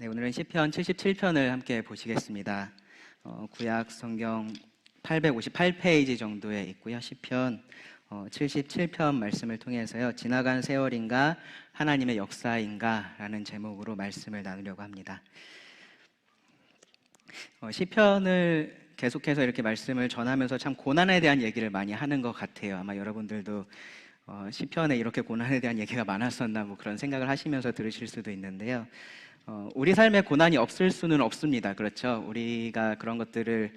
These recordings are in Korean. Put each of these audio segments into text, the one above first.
네, 오늘은 시편 77편을 함께 보시겠습니다. 구약 성경 858페이지 정도에 있고요. 시편 77편 말씀을 통해서요. 지나간 세월인가 하나님의 역사인가 라는 제목으로 말씀을 나누려고 합니다. 시편을 계속해서 이렇게 말씀을 전하면서 참 고난에 대한 얘기를 많이 하는 것 같아요. 아마 여러분들도 시편에 이렇게 고난에 대한 얘기가 많았었나 뭐 그런 생각을 하시면서 들으실 수도 있는데요. 우리 삶에 고난이 없을 수는 없습니다. 그렇죠? 우리가 그런 것들을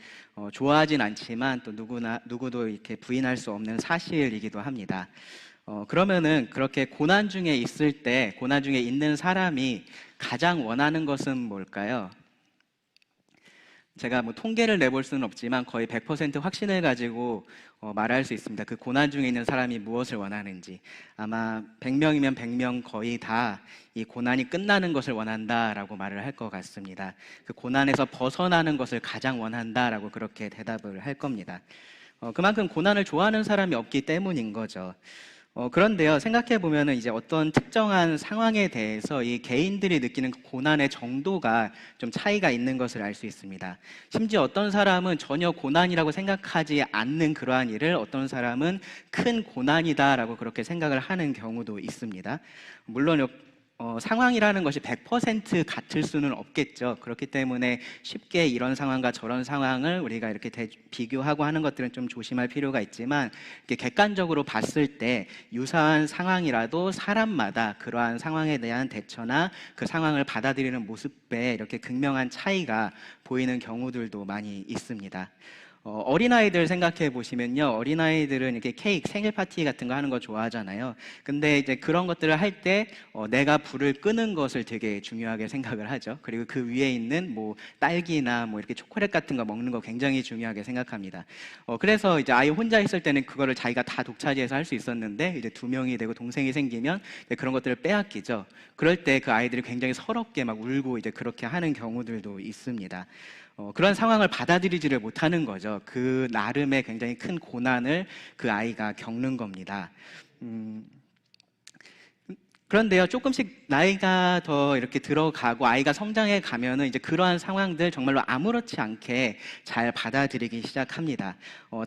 좋아하진 않지만 또 누구도 이렇게 부인할 수 없는 사실이기도 합니다. 그러면은 그렇게 고난 중에 있을 때, 고난 중에 있는 사람이 가장 원하는 것은 뭘까요? 제가 뭐 통계를 내볼 수는 없지만 거의 100% 확신을 가지고 말할 수 있습니다. 그 고난 중에 있는 사람이 무엇을 원하는지. 아마 100명이면 100명 거의 다 이 고난이 끝나는 것을 원한다라고 말을 할 것 같습니다. 그 고난에서 벗어나는 것을 가장 원한다라고 그렇게 대답을 할 겁니다. 그만큼 고난을 좋아하는 사람이 없기 때문인 거죠. 그런데요, 생각해 보면은 이제 어떤 특정한 상황에 대해서 이 개인들이 느끼는 고난의 정도가 좀 차이가 있는 것을 알 수 있습니다. 심지어 어떤 사람은 전혀 고난이라고 생각하지 않는 그러한 일을 어떤 사람은 큰 고난이다라고 그렇게 생각을 하는 경우도 있습니다. 물론 상황이라는 것이 100% 같을 수는 없겠죠. 그렇기 때문에 쉽게 이런 상황과 저런 상황을 우리가 이렇게 비교하고 하는 것들은 좀 조심할 필요가 있지만, 이렇게 객관적으로 봤을 때 유사한 상황이라도 사람마다 그러한 상황에 대한 대처나 그 상황을 받아들이는 모습에 이렇게 극명한 차이가 보이는 경우들도 많이 있습니다. 어린아이들 생각해 보시면요. 어린아이들은 이렇게 케이크, 생일 파티 같은 거 하는 거 좋아하잖아요. 근데 이제 그런 것들을 할 때 내가 불을 끄는 것을 되게 중요하게 생각을 하죠. 그리고 그 위에 있는 뭐 딸기나 뭐 이렇게 초콜릿 같은 거 먹는 거 굉장히 중요하게 생각합니다. 그래서 이제 아이 혼자 있을 때는 그거를 자기가 다 독차지해서 할 수 있었는데, 이제 두 명이 되고 동생이 생기면 그런 것들을 빼앗기죠. 그럴 때 그 아이들이 굉장히 서럽게 막 울고 이제 그렇게 하는 경우들도 있습니다. 그런 상황을 받아들이지를 못하는 거죠. 그 나름의 굉장히 큰 고난을 그 아이가 겪는 겁니다. 그런데요, 조금씩 나이가 더 이렇게 들어가고 아이가 성장해 가면은 이제 그러한 상황들 정말로 아무렇지 않게 잘 받아들이기 시작합니다.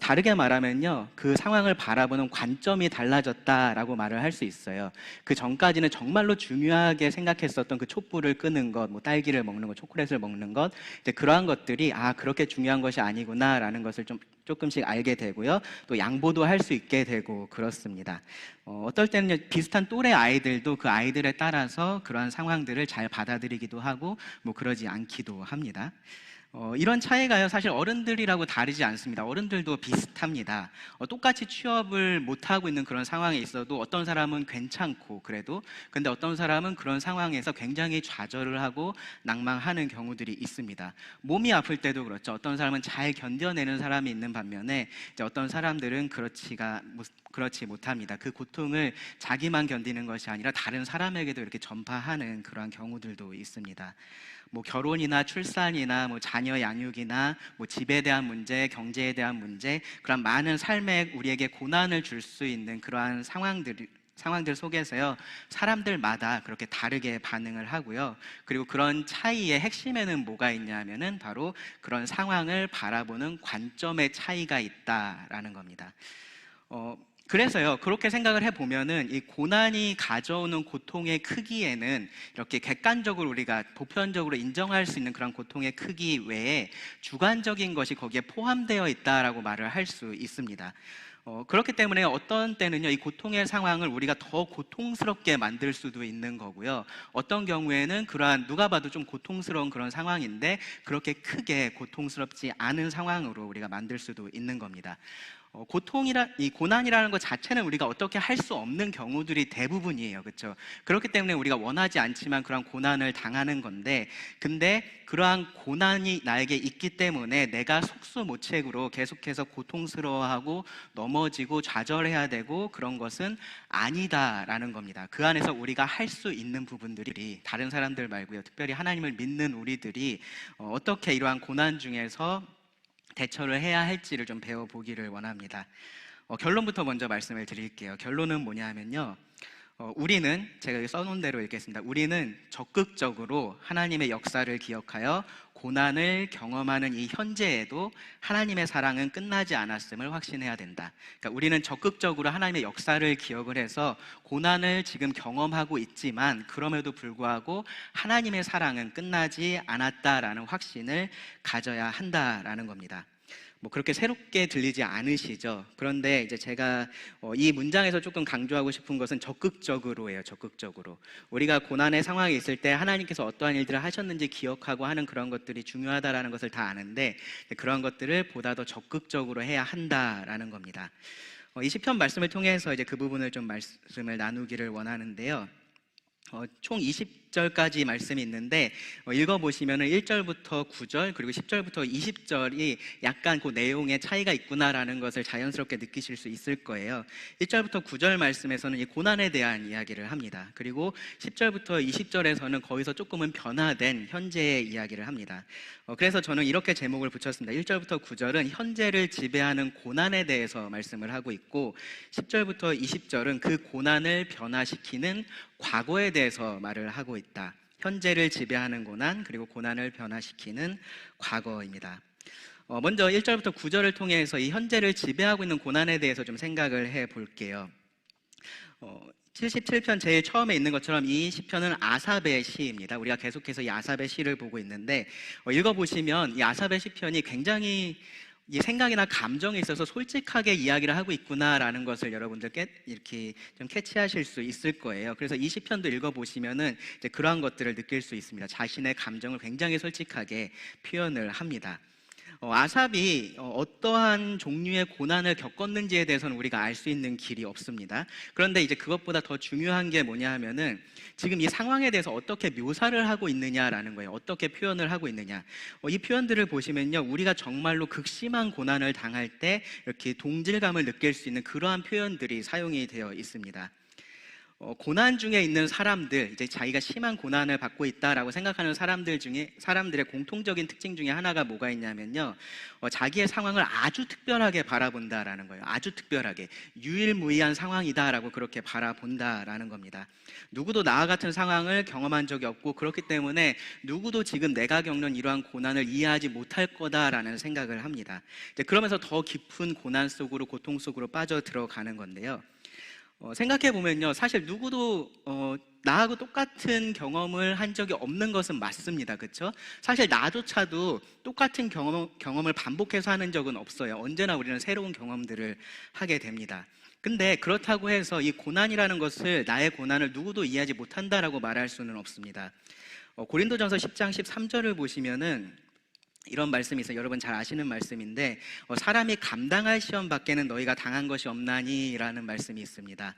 다르게 말하면요, 그 상황을 바라보는 관점이 달라졌다라고 말을 할 수 있어요. 그 전까지는 정말로 중요하게 생각했었던 그 촛불을 끄는 것, 뭐 딸기를 먹는 것, 초콜릿을 먹는 것, 이제 그러한 것들이 그렇게 중요한 것이 아니구나라는 것을 조금씩 알게 되고요. 또 양보도 할 수 있게 되고 그렇습니다. 어떨 때는 비슷한 또래 아이들도 그 아이들에 따라서 그러한 상황들을 잘 받아들이기도 하고 뭐 그러지 않기도 합니다. 이런 차이가요, 사실 어른들이라고 다르지 않습니다. 어른들도 비슷합니다. 똑같이 취업을 못하고 있는 그런 상황에 있어도 어떤 사람은 괜찮고 그래도, 근데 어떤 사람은 그런 상황에서 굉장히 좌절을 하고 낙망하는 경우들이 있습니다. 몸이 아플 때도 그렇죠. 어떤 사람은 잘 견뎌내는 사람이 있는 반면에 이제 어떤 사람들은 그렇지 못합니다. 그 고통을 자기만 견디는 것이 아니라 다른 사람에게도 이렇게 전파하는 그러한 경우들도 있습니다. 뭐 결혼이나 출산이나 뭐 자녀 양육이나 뭐 집에 대한 문제, 경제에 대한 문제, 그런 많은 삶에 우리에게 고난을 줄 수 있는 그러한 상황들 속에서요, 사람들마다 그렇게 다르게 반응을 하고요. 그리고 그런 차이의 핵심에는 뭐가 있냐면은 바로 그런 상황을 바라보는 관점의 차이가 있다라는 겁니다. 그래서요, 그렇게 생각을 해보면은 이 고난이 가져오는 고통의 크기에는 이렇게 객관적으로 우리가 보편적으로 인정할 수 있는 그런 고통의 크기 외에 주관적인 것이 거기에 포함되어 있다라고 말을 할 수 있습니다. 그렇기 때문에 어떤 때는요, 이 고통의 상황을 우리가 더 고통스럽게 만들 수도 있는 거고요. 어떤 경우에는 그러한 누가 봐도 좀 고통스러운 그런 상황인데 그렇게 크게 고통스럽지 않은 상황으로 우리가 만들 수도 있는 겁니다. 이 고난이라는 것 자체는 우리가 어떻게 할 수 없는 경우들이 대부분이에요. 그렇죠? 그렇기 때문에 우리가 원하지 않지만 그런 고난을 당하는 건데, 근데 그러한 고난이 나에게 있기 때문에 내가 속수무책으로 계속해서 고통스러워하고 넘어지고 좌절해야 되고 그런 것은 아니다라는 겁니다. 그 안에서 우리가 할 수 있는 부분들이, 다른 사람들 말고요, 특별히 하나님을 믿는 우리들이 어떻게 이러한 고난 중에서 대처를 해야 할지를 좀 배워보기를 원합니다. 결론부터 먼저 말씀을 드릴게요. 결론은 뭐냐 하면요, 우리는, 제가 여기 써놓은 대로 읽겠습니다. 우리는 적극적으로 하나님의 역사를 기억하여 고난을 경험하는 이 현재에도 하나님의 사랑은 끝나지 않았음을 확신해야 된다. 그러니까 우리는 적극적으로 하나님의 역사를 기억을 해서 고난을 지금 경험하고 있지만 그럼에도 불구하고 하나님의 사랑은 끝나지 않았다라는 확신을 가져야 한다라는 겁니다. 뭐 그렇게 새롭게 들리지 않으시죠? 그런데 이제 제가 이 문장에서 조금 강조하고 싶은 것은 적극적으로예요. 적극적으로. 우리가 고난의 상황에 있을 때 하나님께서 어떠한 일들을 하셨는지 기억하고 하는 그런 것들이 중요하다라는 것을 다 아는데 그런 것들을 보다 더 적극적으로 해야 한다라는 겁니다. 이 시편 말씀을 통해서 이제 그 부분을 좀 말씀을 나누기를 원하는데요. 총 20절까지 말씀이 있는데 읽어보시면 1절부터 9절 그리고 10절부터 20절이 약간 그 내용의 차이가 있구나라는 것을 자연스럽게 느끼실 수 있을 거예요. 1절부터 9절 말씀에서는 이 고난에 대한 이야기를 합니다. 그리고 10절부터 20절에서는 거기서 조금은 변화된 현재의 이야기를 합니다. 그래서 저는 이렇게 제목을 붙였습니다. 1절부터 9절은 현재를 지배하는 고난에 대해서 말씀을 하고 있고 10절부터 20절은 그 고난을 변화시키는 과거에 대해서 말을 하고 있다. 현재를 지배하는 고난 그리고 고난을 변화시키는 과거입니다. 먼저 1절부터 9절을 통해서 이 현재를 지배하고 있는 고난에 대해서 좀 생각을 해 볼게요. 77편 제일 처음에 있는 것처럼 이 시편은 아삽의 시입니다. 우리가 계속해서 이 아삽의 시를 보고 있는데 읽어보시면 이 아삽의 시편이 굉장히 이 생각이나 감정에 있어서 솔직하게 이야기를 하고 있구나라는 것을 여러분들 이렇게 좀 캐치하실 수 있을 거예요. 그래서 이 시편도 읽어보시면은 이제 그러한 것들을 느낄 수 있습니다. 자신의 감정을 굉장히 솔직하게 표현을 합니다. 아삽이 어떠한 종류의 고난을 겪었는지에 대해서는 우리가 알 수 있는 길이 없습니다. 그런데 이제 그것보다 더 중요한 게 뭐냐 하면은 지금 이 상황에 대해서 어떻게 묘사를 하고 있느냐라는 거예요. 어떻게 표현을 하고 있느냐. 이 표현들을 보시면요, 우리가 정말로 극심한 고난을 당할 때 이렇게 동질감을 느낄 수 있는 그러한 표현들이 사용이 되어 있습니다. 고난 중에 있는 사람들, 이제 자기가 심한 고난을 받고 있다라고 생각하는 사람들의 공통적인 특징 중에 하나가 뭐가 있냐면요, 자기의 상황을 아주 특별하게 바라본다라는 거예요. 아주 특별하게 유일무이한 상황이다라고 그렇게 바라본다라는 겁니다. 누구도 나와 같은 상황을 경험한 적이 없고 그렇기 때문에 누구도 지금 내가 겪는 이러한 고난을 이해하지 못할 거다라는 생각을 합니다. 이제 그러면서 더 깊은 고난 속으로, 고통 속으로 빠져 들어가는 건데요. 생각해 보면요, 사실 누구도 나하고 똑같은 경험을 한 적이 없는 것은 맞습니다. 그렇죠? 사실 나조차도 똑같은 경험을 반복해서 하는 적은 없어요. 언제나 우리는 새로운 경험들을 하게 됩니다. 근데 그렇다고 해서 이 고난이라는 것을, 나의 고난을 누구도 이해하지 못한다라고 말할 수는 없습니다. 고린도전서 10장 13절을 보시면은 이런 말씀이 있어요. 여러분 잘 아시는 말씀인데 사람이 감당할 시험 밖에는 너희가 당한 것이 없나니 라는 말씀이 있습니다.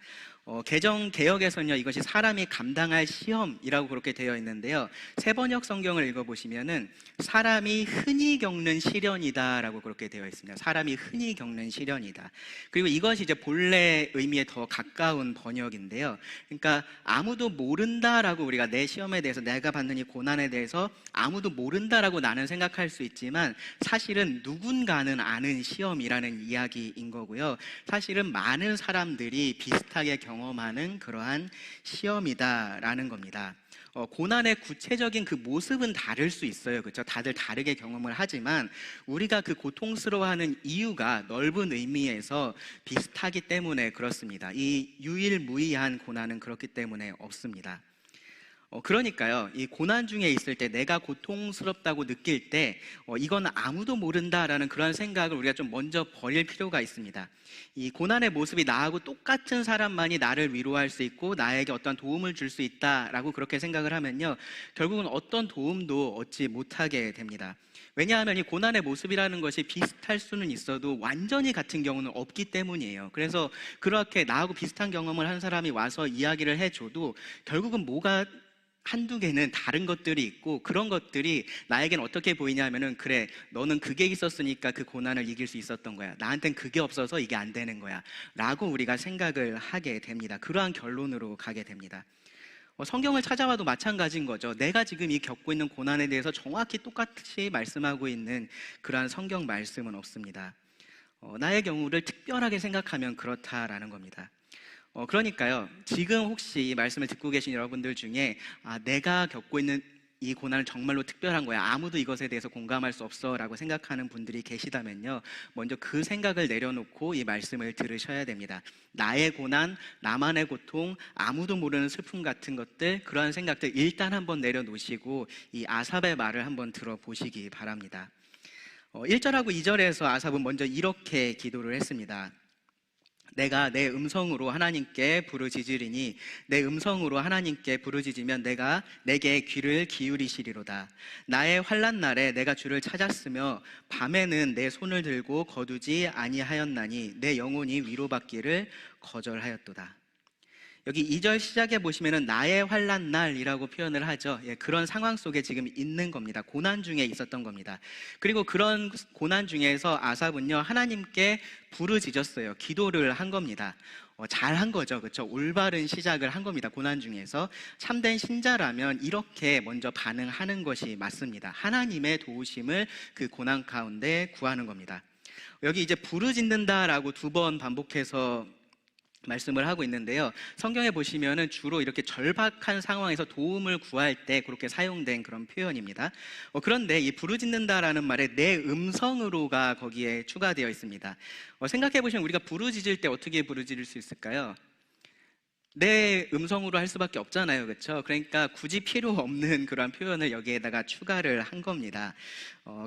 개역에서는요, 이것이 사람이 감당할 시험이라고 그렇게 되어 있는데요, 새번역 성경을 읽어보시면은 사람이 흔히 겪는 시련이다 라고 그렇게 되어 있습니다. 사람이 흔히 겪는 시련이다. 그리고 이것이 이제 본래 의미에 더 가까운 번역인데요, 그러니까 아무도 모른다라고, 우리가 내 시험에 대해서, 내가 받는 이 고난에 대해서 아무도 모른다라고 나는 생각할 수 있지만 사실은 누군가는 아는 시험이라는 이야기인 거고요, 사실은 많은 사람들이 비슷하게 경험하는 그러한 시험이다라는 겁니다. 고난의 구체적인 그 모습은 다를 수 있어요. 그렇죠? 다들 다르게 경험을 하지만 우리가 그 고통스러워하는 이유가 넓은 의미에서 비슷하기 때문에 그렇습니다. 이 유일무이한 고난은 그렇기 때문에 없습니다. 그러니까요, 이 고난 중에 있을 때, 내가 고통스럽다고 느낄 때 이건 아무도 모른다라는 그런 생각을 우리가 좀 먼저 버릴 필요가 있습니다. 이 고난의 모습이 나하고 똑같은 사람만이 나를 위로할 수 있고 나에게 어떤 도움을 줄 수 있다라고 그렇게 생각을 하면요, 결국은 어떤 도움도 얻지 못하게 됩니다. 왜냐하면 이 고난의 모습이라는 것이 비슷할 수는 있어도 완전히 같은 경우는 없기 때문이에요. 그래서 그렇게 나하고 비슷한 경험을 한 사람이 와서 이야기를 해줘도 결국은 뭐가 한두 개는 다른 것들이 있고, 그런 것들이 나에겐 어떻게 보이냐면은, 그래, 너는 그게 있었으니까 그 고난을 이길 수 있었던 거야, 나한텐 그게 없어서 이게 안 되는 거야 라고 우리가 생각을 하게 됩니다. 그러한 결론으로 가게 됩니다. 성경을 찾아와도 마찬가지인 거죠. 내가 지금 이 겪고 있는 고난에 대해서 정확히 똑같이 말씀하고 있는 그러한 성경 말씀은 없습니다. 나의 경우를 특별하게 생각하면 그렇다라는 겁니다. 그러니까요. 지금 혹시 이 말씀을 듣고 계신 여러분들 중에 내가 겪고 있는 이 고난은 정말로 특별한 거야. 아무도 이것에 대해서 공감할 수 없어 라고 생각하는 분들이 계시다면요. 먼저 그 생각을 내려놓고 이 말씀을 들으셔야 됩니다. 나의 고난, 나만의 고통, 아무도 모르는 슬픔 같은 것들, 그러한 생각들 일단 한번 내려놓으시고 이 아삽의 말을 한번 들어보시기 바랍니다. 1절하고 2절에서 아삽은 먼저 이렇게 기도를 했습니다. 내가 내 음성으로 하나님께 부르짖으리니 내 음성으로 하나님께 부르짖으면 내가 내게 귀를 기울이시리로다. 나의 환난 날에 내가 주를 찾았으며 밤에는 내 손을 들고 거두지 아니하였나니 내 영혼이 위로받기를 거절하였도다. 여기 2절 시작에 보시면은 나의 환난 날이라고 표현을 하죠. 그런 상황 속에 지금 있는 겁니다. 고난 중에 있었던 겁니다. 그리고 그런 고난 중에서 아삽은요 하나님께 부르짖었어요. 기도를 한 겁니다. 잘한 거죠, 그렇죠? 올바른 시작을 한 겁니다. 고난 중에서 참된 신자라면 이렇게 먼저 반응하는 것이 맞습니다. 하나님의 도우심을 그 고난 가운데 구하는 겁니다. 여기 이제 부르짖는다라고 2번 반복해서 말씀을 하고 있는데요. 성경에 보시면은 주로 이렇게 절박한 상황에서 도움을 구할 때 그렇게 사용된 그런 표현입니다. 그런데 이 부르짖는다라는 말에 내 음성으로가 거기에 추가되어 있습니다. 생각해 보시면 우리가 부르짖을 때 어떻게 부르짖을 수 있을까요? 내 음성으로 할 수밖에 없잖아요, 그렇죠? 그러니까 굳이 필요 없는 그런 표현을 여기에다가 추가를 한 겁니다.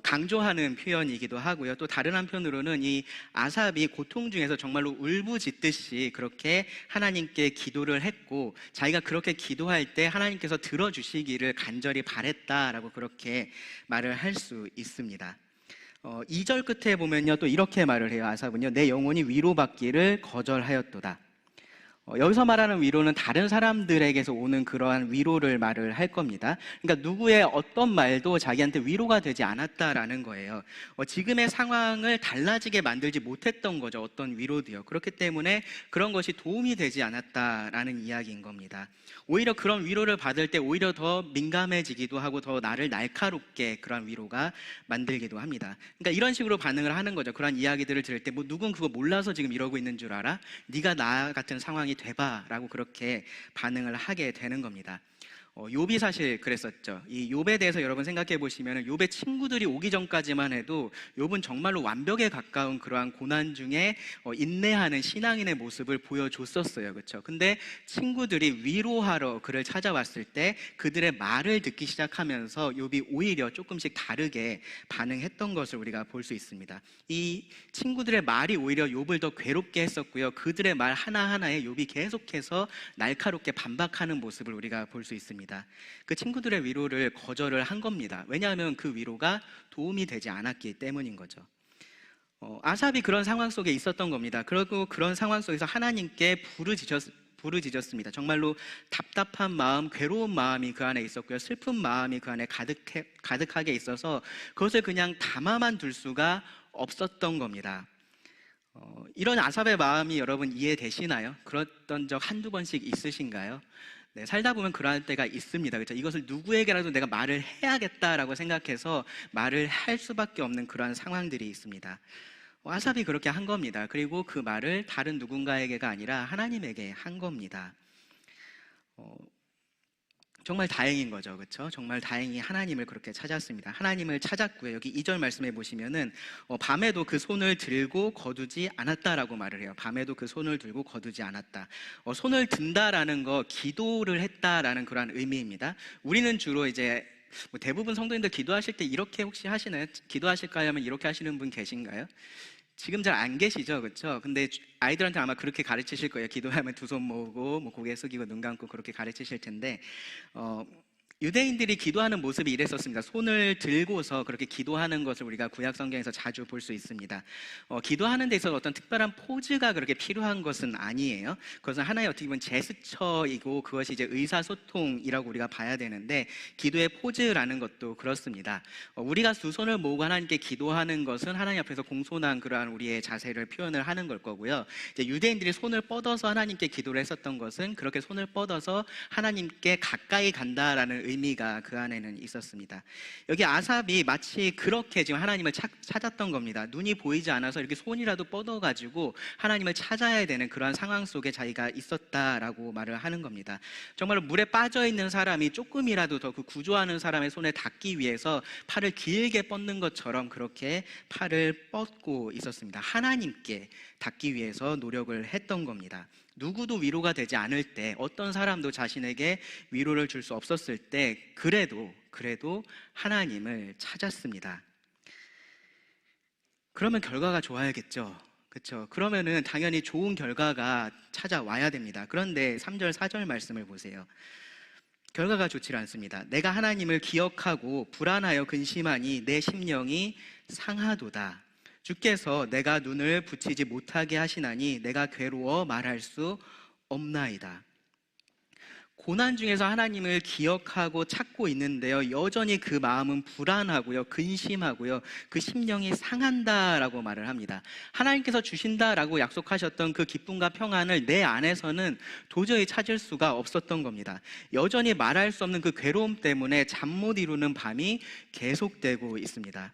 강조하는 표현이기도 하고요. 또 다른 한편으로는 이 아삽이 고통 중에서 정말로 울부짖듯이 그렇게 하나님께 기도를 했고 자기가 그렇게 기도할 때 하나님께서 들어주시기를 간절히 바랬다라고 그렇게 말을 할 수 있습니다. 2절 끝에 보면요 또 이렇게 말을 해요. 아삽은요 내 영혼이 위로받기를 거절하였도다. 여기서 말하는 위로는 다른 사람들에게서 오는 그러한 위로를 말을 할 겁니다. 그러니까 누구의 어떤 말도 자기한테 위로가 되지 않았다라는 거예요. 지금의 상황을 달라지게 만들지 못했던 거죠. 어떤 위로도요. 그렇기 때문에 그런 것이 도움이 되지 않았다라는 이야기인 겁니다. 오히려 그런 위로를 받을 때 오히려 더 민감해지기도 하고 더 나를 날카롭게 그런 위로가 만들기도 합니다. 그러니까 이런 식으로 반응을 하는 거죠. 그런 이야기들을 들을 때 뭐 누군 그거 몰라서 지금 이러고 있는 줄 알아? 네가 나 같은 상황이 돼봐라고 그렇게 반응을 하게 되는 겁니다. 욥이 사실 그랬었죠. 이 욥에 대해서 여러분 생각해 보시면 욥의 친구들이 오기 전까지만 해도 욥은 정말로 완벽에 가까운 그러한 고난 중에 인내하는 신앙인의 모습을 보여줬었어요, 그렇죠? 근데 친구들이 위로하러 그를 찾아왔을 때 그들의 말을 듣기 시작하면서 욥이 오히려 조금씩 다르게 반응했던 것을 우리가 볼 수 있습니다. 이 친구들의 말이 오히려 욥을 더 괴롭게 했었고요. 그들의 말 하나하나에 욥이 계속해서 날카롭게 반박하는 모습을 우리가 볼 수 있습니다. 그 친구들의 위로를 거절을 한 겁니다. 왜냐하면 그 위로가 도움이 되지 않았기 때문인 거죠. 아삽이 그런 상황 속에 있었던 겁니다. 그리고 그런 상황 속에서 하나님께 부르짖었습니다. 정말로 답답한 마음, 괴로운 마음이 그 안에 있었고요. 슬픈 마음이 그 안에 가득하게 있어서 그것을 그냥 담아만 둘 수가 없었던 겁니다. 이런 아삽의 마음이 여러분 이해되시나요? 그랬던 적 한두 번씩 있으신가요? 네, 살다 보면 그럴 때가 있습니다. 그렇죠? 이것을 누구에게라도 내가 말을 해야겠다라고 생각해서 말을 할 수밖에 없는 그러한 상황들이 있습니다. 아삽이 그렇게 한 겁니다. 그리고 그 말을 다른 누군가에게가 아니라 하나님에게 한 겁니다. 정말 다행인 거죠, 그렇죠? 정말 다행히 하나님을 그렇게 찾았습니다. 하나님을 찾았고요. 여기 2절 말씀해 보시면은 밤에도 그 손을 들고 거두지 않았다라고 말을 해요. 밤에도 그 손을 들고 거두지 않았다. 손을 든다라는 거, 기도를 했다라는 그런 의미입니다. 우리는 주로 이제 대부분 성도님들 기도하실 때 이렇게 혹시 하시나요? 기도하실까요? 하면 이렇게 하시는 분 계신가요? 지금 잘 안 계시죠, 그렇죠? 근데 아이들한테 아마 그렇게 가르치실 거예요. 기도하면 두 손 모으고 뭐 고개 숙이고 눈 감고 그렇게 가르치실 텐데 유대인들이 기도하는 모습이 이랬었습니다. 손을 들고서 그렇게 기도하는 것을 우리가 구약 성경에서 자주 볼 수 있습니다. 기도하는 데 있어서 어떤 특별한 포즈가 그렇게 필요한 것은 아니에요. 그것은 하나의 어떻게 보면 제스처이고 그것이 이제 의사소통이라고 우리가 봐야 되는데 기도의 포즈라는 것도 그렇습니다. 우리가 두 손을 모으고 하나님께 기도하는 것은 하나님 앞에서 공손한 그러한 우리의 자세를 표현을 하는 걸 거고요. 이제 유대인들이 손을 뻗어서 하나님께 기도를 했었던 것은 그렇게 손을 뻗어서 하나님께 가까이 간다라는 그런 의미가 그 안에는 있었습니다. 여기 아삽이 마치 그렇게 지금 하나님을 찾았던 겁니다. 눈이 보이지 않아서 이렇게 손이라도 뻗어가지고 하나님을 찾아야 되는 그런 상황 속에 자기가 있었다라고 말을 하는 겁니다. 정말로 물에 빠져 있는 사람이 조금이라도 더 그 구조하는 사람의 손에 닿기 위해서 팔을 길게 뻗는 것처럼 그렇게 팔을 뻗고 있었습니다. 하나님께 닿기 위해서 노력을 했던 겁니다. 누구도 위로가 되지 않을 때, 어떤 사람도 자신에게 위로를 줄 수 없었을 때 그래도 하나님을 찾았습니다. 그러면 결과가 좋아야겠죠. 그렇죠? 그러면은 당연히 좋은 결과가 찾아와야 됩니다. 그런데 3절 4절 말씀을 보세요. 결과가 좋지 않습니다. 내가 하나님을 기억하고 불안하여 근심하니 내 심령이 상하도다. 주께서 내가 눈을 붙이지 못하게 하시나니 내가 괴로워 말할 수 없나이다. 고난 중에서 하나님을 기억하고 찾고 있는데요, 여전히 그 마음은 불안하고요, 근심하고요, 그 심령이 상한다라고 말을 합니다. 하나님께서 주신다라고 약속하셨던 그 기쁨과 평안을 내 안에서는 도저히 찾을 수가 없었던 겁니다. 여전히 말할 수 없는 그 괴로움 때문에 잠 못 이루는 밤이 계속되고 있습니다.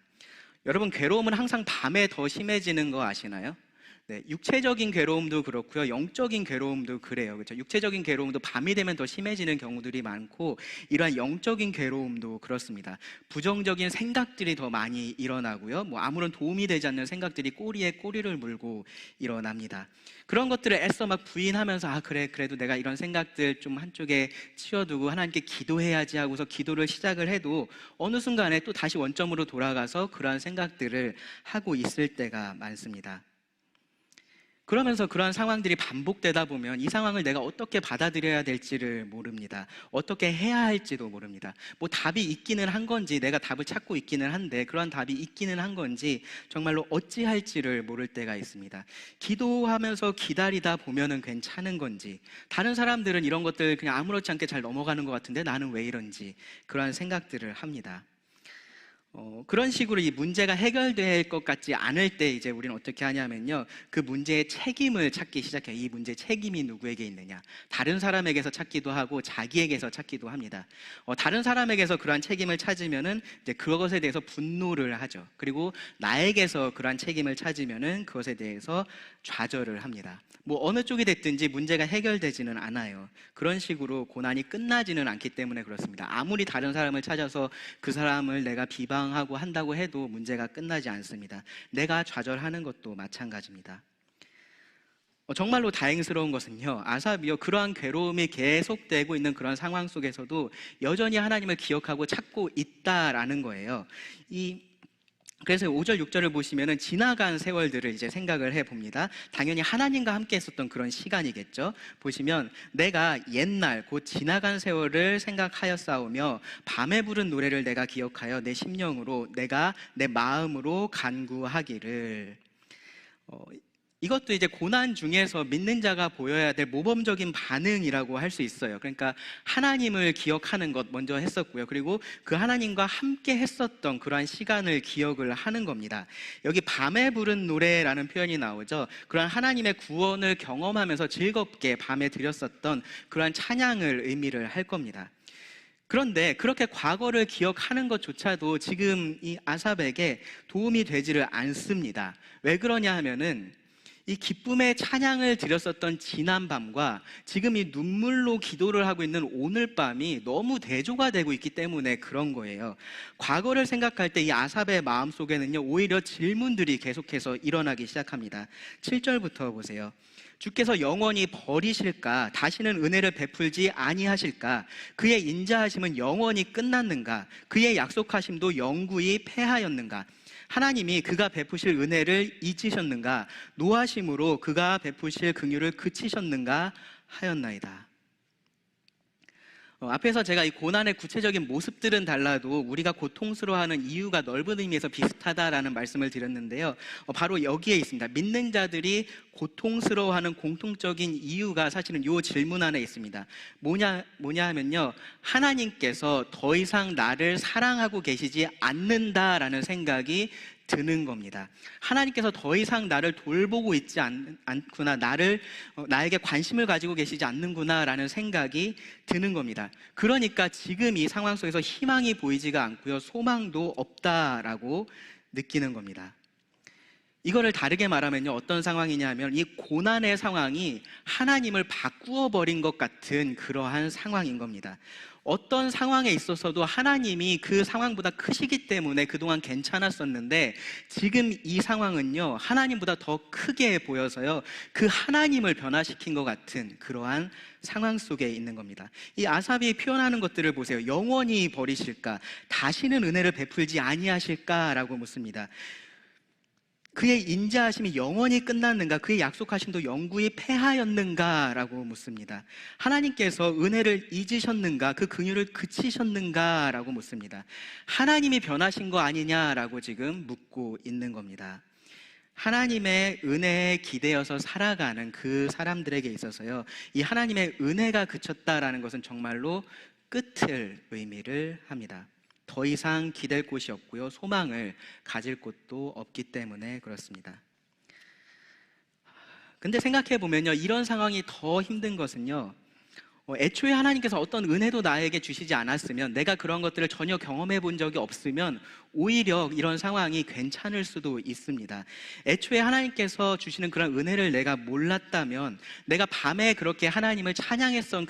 여러분, 괴로움은 항상 밤에 더 심해지는 거 아시나요? 네, 육체적인 괴로움도 그렇고요, 영적인 괴로움도 그래요. 그렇죠? 육체적인 괴로움도 밤이 되면 더 심해지는 경우들이 많고, 이러한 영적인 괴로움도 그렇습니다. 부정적인 생각들이 더 많이 일어나고요, 아무런 도움이 되지 않는 생각들이 꼬리에 꼬리를 물고 일어납니다. 그런 것들을 애써 막 부인하면서 그래도 내가 이런 생각들 좀 한쪽에 치워두고 하나님께 기도해야지 하고서 기도를 시작을 해도 어느 순간에 또 다시 원점으로 돌아가서 그러한 생각들을 하고 있을 때가 많습니다. 그러면서 그러한 상황들이 반복되다 보면 이 상황을 내가 어떻게 받아들여야 될지를 모릅니다. 어떻게 해야 할지도 모릅니다. 답이 있기는 한 건지, 내가 답을 찾고 있기는 한데 그러한 답이 있기는 한 건지 정말로 어찌 할지를 모를 때가 있습니다. 기도하면서 기다리다 보면은 괜찮은 건지, 다른 사람들은 이런 것들 그냥 아무렇지 않게 잘 넘어가는 것 같은데 나는 왜 이런지, 그러한 생각들을 합니다. 그런 식으로 이 문제가 해결될 것 같지 않을 때 이제 우리는 어떻게 하냐면요, 그 문제의 책임을 찾기 시작해요. 이 문제의 책임이 누구에게 있느냐, 다른 사람에게서 찾기도 하고 자기에게서 찾기도 합니다. 다른 사람에게서 그러한 책임을 찾으면은 이제 그것에 대해서 분노를 하죠. 그리고 나에게서 그러한 책임을 찾으면은 그것에 대해서 좌절을 합니다. 어느 쪽이 됐든지 문제가 해결되지는 않아요. 그런 식으로 고난이 끝나지는 않기 때문에 그렇습니다. 아무리 다른 사람을 찾아서 그 사람을 내가 비방하고 한다고 해도 문제가 끝나지 않습니다. 내가 좌절하는 것도 마찬가지입니다. 정말로 다행스러운 것은요, 아삽이요, 그러한 괴로움이 계속되고 있는 그런 상황 속에서도 여전히 하나님을 기억하고 찾고 있다라는 거예요. 그래서 5절, 6절을 보시면은 지나간 세월들을 이제 생각을 해봅니다. 당연히 하나님과 함께 했었던 그런 시간이겠죠. 보시면 내가 옛날 곧 지나간 세월을 생각하였사오며 밤에 부른 노래를 내가 기억하여 내 심령으로 내가 내 마음으로 간구하기를. 이것도 이제 고난 중에서 믿는 자가 보여야 될 모범적인 반응이라고 할 수 있어요. 그러니까 하나님을 기억하는 것 먼저 했었고요, 그리고 그 하나님과 함께 했었던 그러한 시간을 기억을 하는 겁니다. 여기 밤에 부른 노래라는 표현이 나오죠. 그러한 하나님의 구원을 경험하면서 즐겁게 밤에 드렸었던 그러한 찬양을 의미를 할 겁니다. 그런데 그렇게 과거를 기억하는 것조차도 지금 이 아삽에게 도움이 되지를 않습니다. 왜 그러냐 하면은 이 기쁨의 찬양을 드렸었던 지난 밤과 지금 이 눈물로 기도를 하고 있는 오늘 밤이 너무 대조가 되고 있기 때문에 그런 거예요. 과거를 생각할 때 이 아삽의 마음속에는요, 오히려 질문들이 계속해서 일어나기 시작합니다. 7절부터 보세요. 주께서 영원히 버리실까? 다시는 은혜를 베풀지 아니하실까? 그의 인자하심은 영원히 끝났는가? 그의 약속하심도 영구히 패하였는가? 하나님이 그가 베푸실 은혜를 잊으셨는가? 노하심으로 그가 베푸실 긍휼을 그치셨는가 하였나이다. 앞에서 제가 이 고난의 구체적인 모습들은 달라도 우리가 고통스러워하는 이유가 넓은 의미에서 비슷하다라는 말씀을 드렸는데요, 바로 여기에 있습니다. 믿는 자들이 고통스러워하는 공통적인 이유가 사실은 이 질문 안에 있습니다. 뭐냐 하면요, 하나님께서 더 이상 나를 사랑하고 계시지 않는다라는 생각이 드는 겁니다. 하나님께서 더 이상 나를 돌보고 있지 않구나, 나에게 관심을 가지고 계시지 않는구나라는 생각이 드는 겁니다. 그러니까 지금 이 상황 속에서 희망이 보이지가 않고요, 소망도 없다라고 느끼는 겁니다. 이거를 다르게 말하면요, 어떤 상황이냐면 이 고난의 상황이 하나님을 바꾸어 버린 것 같은 그러한 상황인 겁니다. 어떤 상황에 있어서도 하나님이 그 상황보다 크시기 때문에 그동안 괜찮았었는데, 지금 이 상황은요, 하나님보다 더 크게 보여서요, 그 하나님을 변화시킨 것 같은 그러한 상황 속에 있는 겁니다. 이 아삽이 표현하는 것들을 보세요. 영원히 버리실까? 다시는 은혜를 베풀지 아니하실까라고 묻습니다. 그의 인자하심이 영원히 끝났는가? 그의 약속하심도 영구히 패하였는가? 라고 묻습니다. 하나님께서 은혜를 잊으셨는가? 그 긍휼을 그치셨는가? 라고 묻습니다. 하나님이 변하신 거 아니냐라고 지금 묻고 있는 겁니다. 하나님의 은혜에 기대어서 살아가는 그 사람들에게 있어서요, 이 하나님의 은혜가 그쳤다라는 것은 정말로 끝을 의미를 합니다. 더 이상 기댈 곳이 없고요, 소망을 가질 곳도 없기 때문에 그렇습니다. 근데 생각해 보면요, 이런 상황이 더 힘든 것은요, 애초에 하나님께서 어떤 은혜도 나에게 주시지 않았으면, 내가 그런 것들을 전혀 경험해 본 적이 없으면 오히려 이런 상황이 괜찮을 수도 있습니다. 애초에 하나님께서 주시는 그런 은혜를 내가 몰랐다면, 내가 밤에 그렇게 하나님을 찬양했었던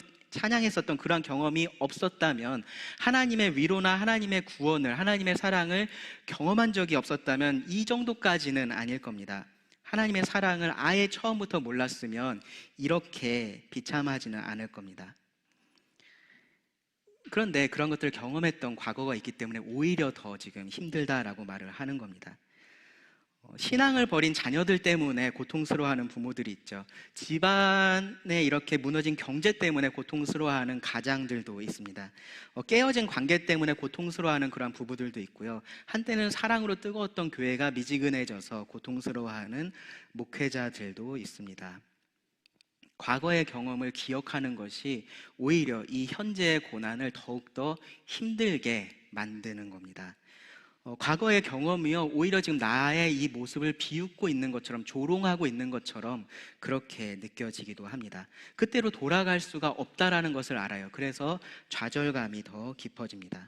그런 경험이 없었다면, 하나님의 위로나 하나님의 구원을, 하나님의 사랑을 경험한 적이 없었다면 이 정도까지는 아닐 겁니다. 하나님의 사랑을 아예 처음부터 몰랐으면 이렇게 비참하지는 않을 겁니다. 그런데 그런 것들을 경험했던 과거가 있기 때문에 오히려 더 지금 힘들다라고 말을 하는 겁니다. 신앙을 버린 자녀들 때문에 고통스러워하는 부모들이 있죠. 집안에 이렇게 무너진 경제 때문에 고통스러워하는 가장들도 있습니다. 깨어진 관계 때문에 고통스러워하는 그런 부부들도 있고요. 한때는 사랑으로 뜨거웠던 교회가 미지근해져서 고통스러워하는 목회자들도 있습니다. 과거의 경험을 기억하는 것이 오히려 이 현재의 고난을 더욱더 힘들게 만드는 겁니다. 과거의 경험이요, 오히려 지금 나의 이 모습을 비웃고 있는 것처럼, 조롱하고 있는 것처럼 그렇게 느껴지기도 합니다. 그때로 돌아갈 수가 없다라는 것을 알아요. 그래서 좌절감이 더 깊어집니다.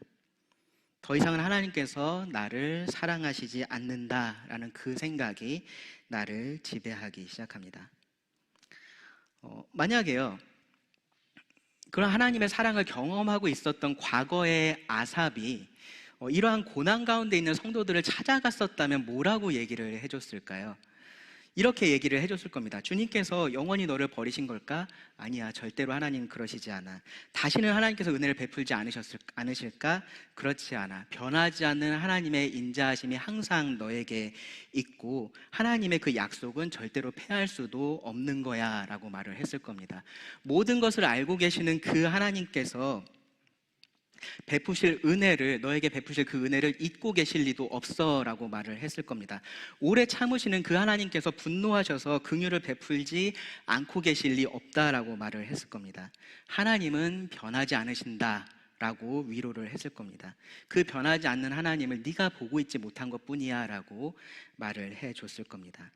더 이상은 하나님께서 나를 사랑하시지 않는다라는 그 생각이 나를 지배하기 시작합니다. 만약에요, 그런 하나님의 사랑을 경험하고 있었던 과거의 아삽이 이러한 고난 가운데 있는 성도들을 찾아갔었다면 뭐라고 얘기를 해줬을까요? 이렇게 얘기를 해줬을 겁니다. 주님께서 영원히 너를 버리신 걸까? 아니야, 절대로 하나님 그러시지 않아. 다시는 하나님께서 은혜를 베풀지 않으실까? 그렇지 않아. 변하지 않는 하나님의 인자하심이 항상 너에게 있고, 하나님의 그 약속은 절대로 패할 수도 없는 거야 라고 말을 했을 겁니다. 모든 것을 알고 계시는 그 하나님께서 너에게 베푸실 그 은혜를 잊고 계실 리도 없어 라고 말을 했을 겁니다. 오래 참으시는 그 하나님께서 분노하셔서 긍휼을 베풀지 않고 계실 리 없다라고 말을 했을 겁니다. 하나님은 변하지 않으신다 라고 위로를 했을 겁니다. 그 변하지 않는 하나님을 네가 보고 있지 못한 것 뿐이야 라고 말을 해줬을 겁니다.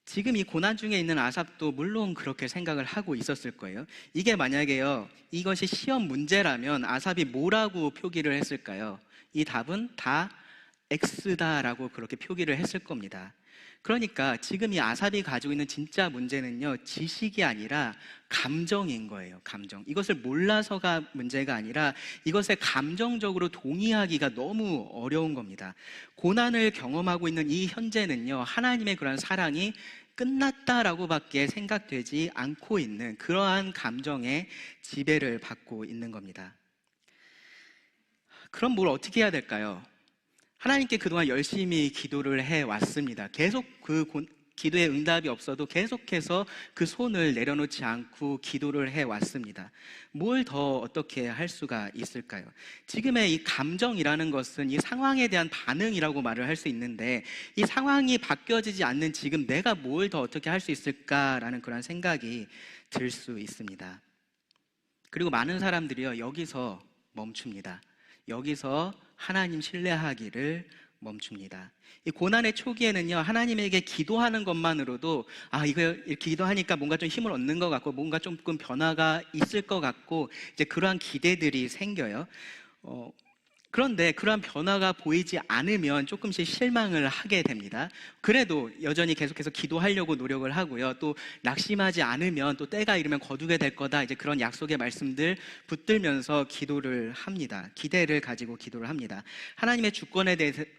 지금 이 고난 중에 있는 아삽도 물론 그렇게 생각을 하고 있었을 거예요. 이게 만약에요, 이것이 시험 문제라면 아삽이 뭐라고 표기를 했을까요? 이 답은 다 X다라고 그렇게 표기를 했을 겁니다. 그러니까 지금 이 아삽이 가지고 있는 진짜 문제는요, 지식이 아니라 감정인 거예요. 감정. 이것을 몰라서가 문제가 아니라 이것에 감정적으로 동의하기가 너무 어려운 겁니다. 고난을 경험하고 있는 이 현재는요, 하나님의 그런 사랑이 끝났다라고밖에 생각되지 않고 있는 그러한 감정의 지배를 받고 있는 겁니다. 그럼 뭘 어떻게 해야 될까요? 하나님께 그동안 열심히 기도를 해왔습니다. 계속 기도의 응답이 없어도 계속해서 그 손을 내려놓지 않고 기도를 해왔습니다. 뭘 더 어떻게 할 수가 있을까요? 지금의 이 감정이라는 것은 이 상황에 대한 반응이라고 말을 할 수 있는데, 이 상황이 바뀌어지지 않는 지금 내가 뭘 더 어떻게 할 수 있을까라는 그런 생각이 들 수 있습니다. 그리고 많은 사람들이요, 여기서 멈춥니다. 여기서 하나님 신뢰하기를 멈춥니다. 이 고난의 초기에는요, 하나님에게 기도하는 것만으로도 이거 이렇게 기도하니까 뭔가 좀 힘을 얻는 것 같고 뭔가 조금 변화가 있을 것 같고 이제 그러한 기대들이 생겨요. 그런데 그러한 변화가 보이지 않으면 조금씩 실망을 하게 됩니다. 그래도 여전히 계속해서 기도하려고 노력을 하고요. 또 낙심하지 않으면 또 때가 이르면 거두게 될 거다. 이제 그런 약속의 말씀들 붙들면서 기도를 합니다. 기대를 가지고 기도를 합니다. 하나님의 주권에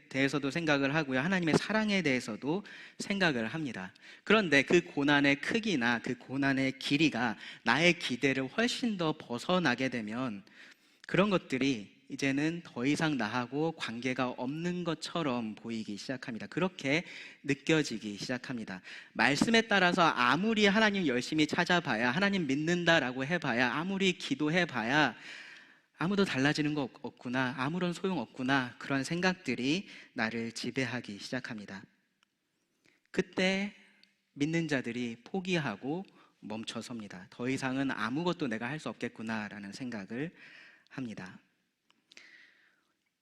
대해서도 생각을 하고요. 하나님의 사랑에 대해서도 생각을 합니다. 그런데 그 고난의 크기나 그 고난의 길이가 나의 기대를 훨씬 더 벗어나게 되면 그런 것들이 이제는 더 이상 나하고 관계가 없는 것처럼 보이기 시작합니다. 그렇게 느껴지기 시작합니다. 말씀에 따라서 아무리 하나님 열심히 찾아봐야, 하나님 믿는다라고 해봐야, 아무리 기도해봐야 아무도 달라지는 거 없구나, 아무런 소용 없구나, 그런 생각들이 나를 지배하기 시작합니다. 그때 믿는 자들이 포기하고 멈춰섭니다. 더 이상은 아무것도 내가 할 수 없겠구나라는 생각을 합니다.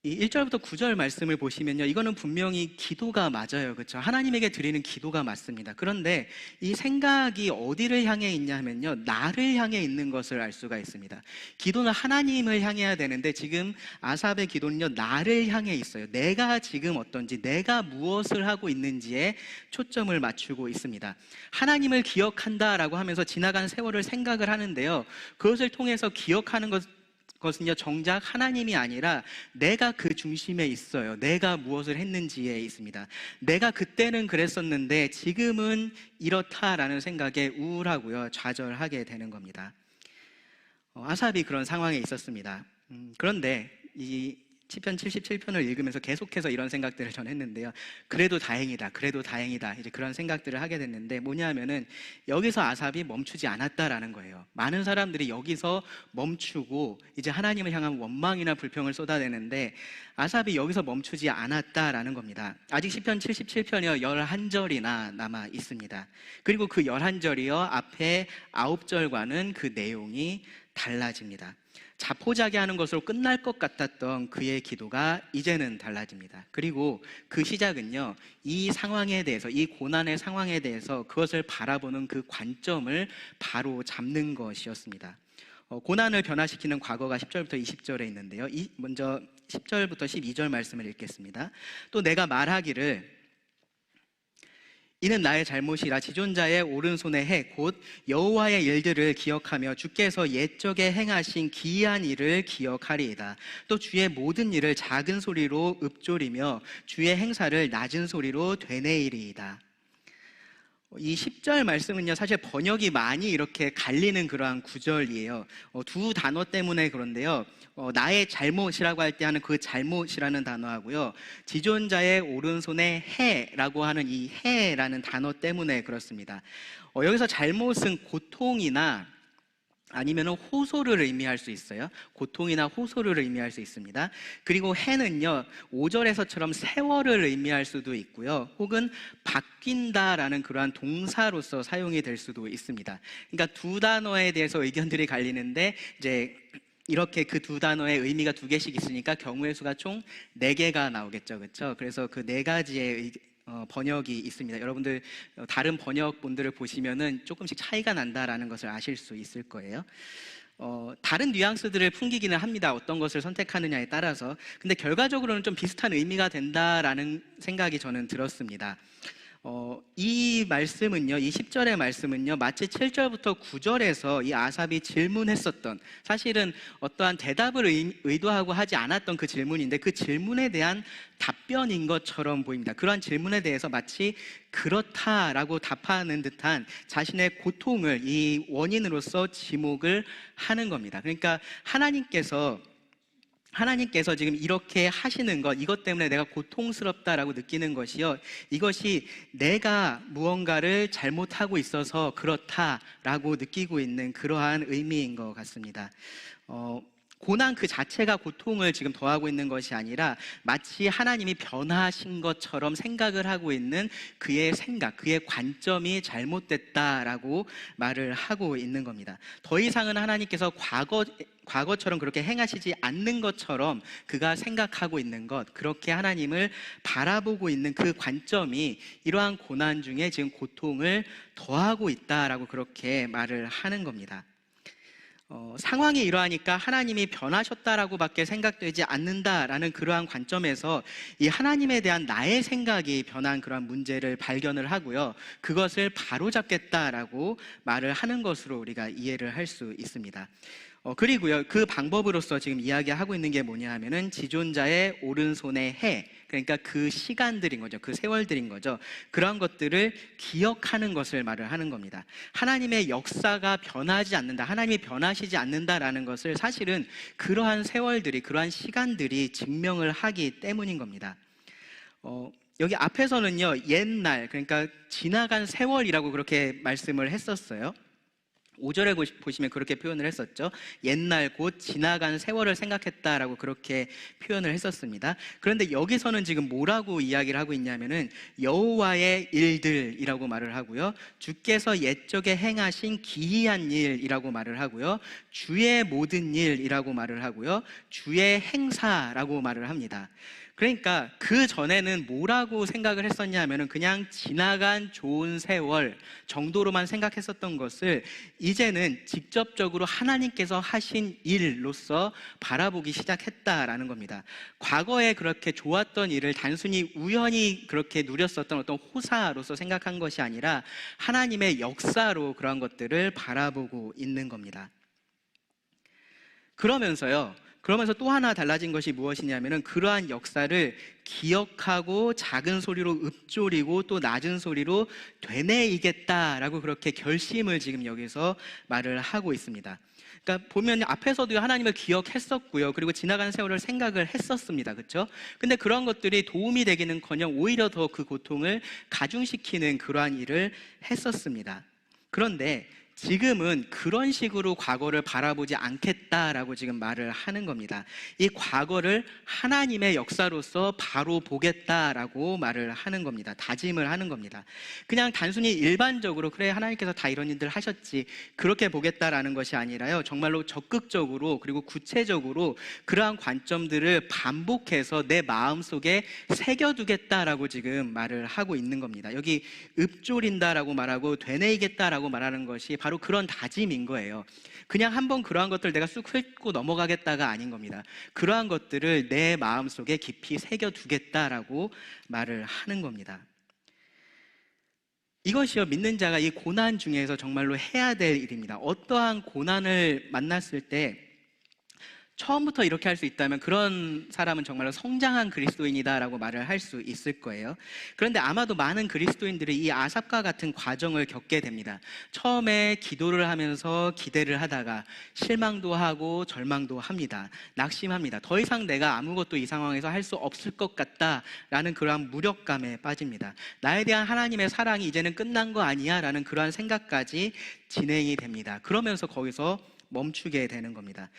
이 1절부터 9절 말씀을 보시면요, 이거는 분명히 기도가 맞아요. 그렇죠? 하나님에게 드리는 기도가 맞습니다. 그런데 이 생각이 어디를 향해 있냐면요, 나를 향해 있는 것을 알 수가 있습니다. 기도는 하나님을 향해야 되는데 지금 아삽의 기도는요, 나를 향해 있어요. 내가 지금 어떤지, 내가 무엇을 하고 있는지에 초점을 맞추고 있습니다. 하나님을 기억한다라고 하면서 지나간 세월을 생각을 하는데요, 그것을 통해서 기억하는 것은요, 정작 하나님이 아니라 내가 그 중심에 있어요. 내가 무엇을 했는지에 있습니다. 내가 그때는 그랬었는데 지금은 이렇다라는 생각에 우울하고요, 좌절하게 되는 겁니다. 아삽이 그런 상황에 있었습니다. 그런데 이 시편 77편을 읽으면서 계속해서 이런 생각들을 전 했는데요. 그래도 다행이다, 그래도 다행이다, 이제 그런 생각들을 하게 됐는데, 뭐냐면은 여기서 아삽이 멈추지 않았다라는 거예요. 많은 사람들이 여기서 멈추고 이제 하나님을 향한 원망이나 불평을 쏟아내는데 아삽이 여기서 멈추지 않았다라는 겁니다. 아직 시편 77편이요 11절이나 남아 있습니다. 그리고 그 11절이요 앞에 9절과는 그 내용이 달라집니다. 자포자기하는 것으로 끝날 것 같았던 그의 기도가 이제는 달라집니다. 그리고 그 시작은요, 이 상황에 대해서, 이 고난의 상황에 대해서 그것을 바라보는 그 관점을 바로 잡는 것이었습니다. 고난을 변화시키는 과거가 10절부터 20절에 있는데요, 먼저 10절부터 12절 말씀을 읽겠습니다. 또 내가 말하기를 이는 나의 잘못이라 지존자의 오른손의 해 곧 여호와의 일들을 기억하며 주께서 옛적에 행하신 기이한 일을 기억하리이다. 또 주의 모든 일을 작은 소리로 읊조리며 주의 행사를 낮은 소리로 되뇌이리이다. 이 10절 말씀은요, 사실 번역이 많이 이렇게 갈리는 그러한 구절이에요. 두 단어 때문에 그런데요, 나의 잘못이라고 할 때 하는 그 잘못이라는 단어하고요, 지존자의 오른손에 해라고 하는 이 해라는 단어 때문에 그렇습니다. 여기서 잘못은 고통이나 아니면 호소를 의미할 수 있어요. 고통이나 호소를 의미할 수 있습니다. 그리고 해는요, 5절에서처럼 세월을 의미할 수도 있고요, 혹은 바뀐다라는 그러한 동사로서 사용이 될 수도 있습니다. 그러니까 두 단어에 대해서 의견들이 갈리는데, 이제 이렇게 그 두 단어의 의미가 두 개씩 있으니까 경우의 수가 총 4개가 나오겠죠. 그렇죠? 그래서 그 4가지의 번역이 있습니다. 여러분들 다른 번역본들을 보시면은 조금씩 차이가 난다라는 것을 아실 수 있을 거예요. 다른 뉘앙스들을 풍기기는 합니다. 어떤 것을 선택하느냐에 따라서. 근데 결과적으로는 좀 비슷한 의미가 된다라는 생각이 저는 들었습니다. 이 말씀은요, 이 10절의 말씀은요, 마치 7절부터 9절에서 이 아삽이 질문했었던, 사실은 어떠한 대답을 의도하고 하지 않았던 그 질문인데 그 질문에 대한 답변인 것처럼 보입니다. 그러한 질문에 대해서 마치 그렇다라고 답하는 듯한 자신의 고통을 이 원인으로서 지목을 하는 겁니다. 그러니까 하나님께서 지금 이렇게 하시는 것, 이것 때문에 내가 고통스럽다라고 느끼는 것이요, 이것이 내가 무언가를 잘못하고 있어서 그렇다라고 느끼고 있는 그러한 의미인 것 같습니다. 고난 그 자체가 고통을 지금 더하고 있는 것이 아니라 마치 하나님이 변하신 것처럼 생각을 하고 있는 그의 생각, 그의 관점이 잘못됐다라고 말을 하고 있는 겁니다. 더 이상은 하나님께서 과거처럼 그렇게 행하시지 않는 것처럼 그가 생각하고 있는 것, 그렇게 하나님을 바라보고 있는 그 관점이 이러한 고난 중에 지금 고통을 더하고 있다라고 그렇게 말을 하는 겁니다. 상황이 이러하니까 하나님이 변하셨다라고밖에 생각되지 않는다라는 그러한 관점에서 이 하나님에 대한 나의 생각이 변한 그러한 문제를 발견을 하고요, 그것을 바로잡겠다라고 말을 하는 것으로 우리가 이해를 할 수 있습니다. 그리고요, 그 방법으로서 지금 이야기하고 있는 게 뭐냐 하면은 지존자의 오른손의 해, 그러니까 그 시간들인 거죠. 그 세월들인 거죠. 그러한 것들을 기억하는 것을 말을 하는 겁니다. 하나님의 역사가 변하지 않는다, 하나님이 변하시지 않는다라는 것을 사실은 그러한 세월들이, 그러한 시간들이 증명을 하기 때문인 겁니다. 여기 앞에서는요, 옛날, 그러니까 지나간 세월이라고 그렇게 말씀을 했었어요. 5절에 보시면 그렇게 표현을 했었죠. 옛날 곧 지나간 세월을 생각했다라고 그렇게 표현을 했었습니다. 그런데 여기서는 지금 뭐라고 이야기를 하고 있냐면은 여호와의 일들이라고 말을 하고요, 주께서 옛적에 행하신 기이한 일이라고 말을 하고요, 주의 모든 일이라고 말을 하고요, 주의 행사라고 말을 합니다. 그러니까 그 전에는 뭐라고 생각을 했었냐 하면은 그냥 지나간 좋은 세월 정도로만 생각했었던 것을 이제는 직접적으로 하나님께서 하신 일로서 바라보기 시작했다라는 겁니다. 과거에 그렇게 좋았던 일을 단순히 우연히 그렇게 누렸었던 어떤 호사로서 생각한 것이 아니라 하나님의 역사로 그러한 것들을 바라보고 있는 겁니다. 그러면서 또 하나 달라진 것이 무엇이냐면은 그러한 역사를 기억하고 작은 소리로 읊조리고 또 낮은 소리로 되뇌이겠다라고 그렇게 결심을 지금 여기서 말을 하고 있습니다. 그러니까 보면 앞에서도 하나님을 기억했었고요, 그리고 지나간 세월을 생각을 했었습니다. 그렇죠? 근데 그런 것들이 도움이 되기는커녕 오히려 더 그 고통을 가중시키는 그러한 일을 했었습니다. 그런데 지금은 그런 식으로 과거를 바라보지 않겠다라고 지금 말을 하는 겁니다. 이 과거를 하나님의 역사로서 바로 보겠다라고 말을 하는 겁니다. 다짐을 하는 겁니다. 그냥 단순히 일반적으로 그래 하나님께서 다 이런 일들 하셨지 그렇게 보겠다라는 것이 아니라요, 정말로 적극적으로 그리고 구체적으로 그러한 관점들을 반복해서 내 마음속에 새겨두겠다라고 지금 말을 하고 있는 겁니다. 여기 읊조린다라고 말하고 되뇌이겠다라고 말하는 것이 바로 그런 다짐인 거예요. 그냥 한번 그러한 것들 내가 쑥 훑고 넘어가겠다가 아닌 겁니다. 그러한 것들을 내 마음속에 깊이 새겨두겠다라고 말을 하는 겁니다. 이것이요, 믿는 자가 이 고난 중에서 정말로 해야 될 일입니다. 어떠한 고난을 만났을 때 처음부터 이렇게 할 수 있다면 그런 사람은 정말로 성장한 그리스도인이다라고 말을 할 수 있을 거예요. 그런데 아마도 많은 그리스도인들이 이 아삽과 같은 과정을 겪게 됩니다. 처음에 기도를 하면서 기대를 하다가 실망도 하고 절망도 합니다. 낙심합니다. 더 이상 내가 아무것도 이 상황에서 할 수 없을 것 같다라는 그러한 무력감에 빠집니다. 나에 대한 하나님의 사랑이 이제는 끝난 거 아니야? 라는 그러한 생각까지 진행이 됩니다. 그러면서 거기서 멈추게 되는 겁니다.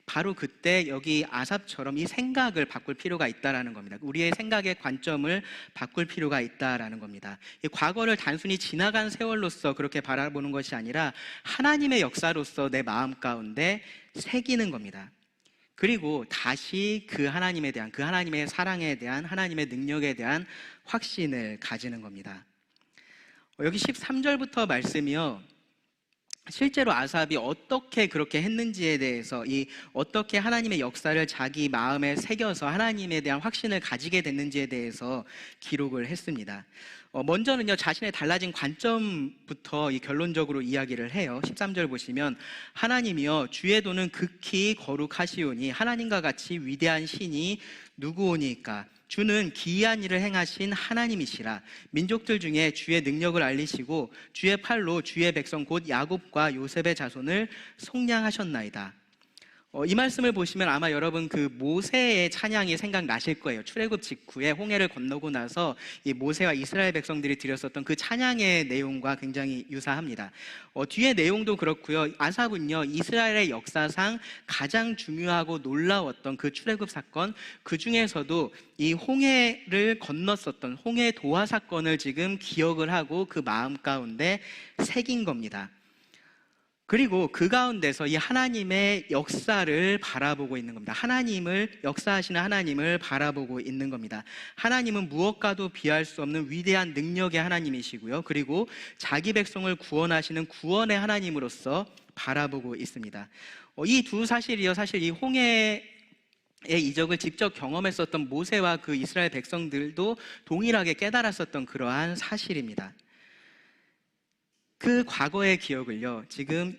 바로 그때 여기 아삽처럼 이 생각을 바꿀 필요가 있다라는 겁니다. 우리의 생각의 관점을 바꿀 필요가 있다라는 겁니다. 이 과거를 단순히 지나간 세월로서 그렇게 바라보는 것이 아니라 하나님의 역사로서 내 마음 가운데 새기는 겁니다. 그리고 다시 그 하나님에 대한, 그 하나님의 사랑에 대한, 하나님의 능력에 대한 확신을 가지는 겁니다. 여기 13절부터 말씀이요, 실제로 아삽이 어떻게 그렇게 했는지에 대해서, 어떻게 하나님의 역사를 자기 마음에 새겨서 하나님에 대한 확신을 가지게 됐는지에 대해서 기록을 했습니다. 먼저는요, 자신의 달라진 관점부터 결론적으로 이야기를 해요. 13절 보시면 하나님이여 주의 도는 극히 거룩하시오니 하나님과 같이 위대한 신이 누구오니까? 주는 기이한 일을 행하신 하나님이시라. 민족들 중에 주의 능력을 알리시고 주의 팔로 주의 백성 곧 야곱과 요셉의 자손을 속량하셨나이다. 이 말씀을 보시면 아마 여러분 그 모세의 찬양이 생각나실 거예요. 출애굽 직후에 홍해를 건너고 나서 이 모세와 이스라엘 백성들이 드렸었던 그 찬양의 내용과 굉장히 유사합니다. 뒤에 내용도 그렇고요. 아삽은요, 이스라엘의 역사상 가장 중요하고 놀라웠던 그 출애굽 사건, 그 중에서도 이 홍해를 건넜었던 홍해 도하 사건을 지금 기억을 하고 그 마음 가운데 새긴 겁니다. 그리고 그 가운데서 이 하나님의 역사를 바라보고 있는 겁니다. 역사하시는 하나님을 바라보고 있는 겁니다. 하나님은 무엇과도 비할 수 없는 위대한 능력의 하나님이시고요. 그리고 자기 백성을 구원하시는 구원의 하나님으로서 바라보고 있습니다. 이 두 사실이요, 사실 이 홍해의 이적을 직접 경험했었던 모세와 그 이스라엘 백성들도 동일하게 깨달았었던 그러한 사실입니다. 그 과거의 기억을요, 지금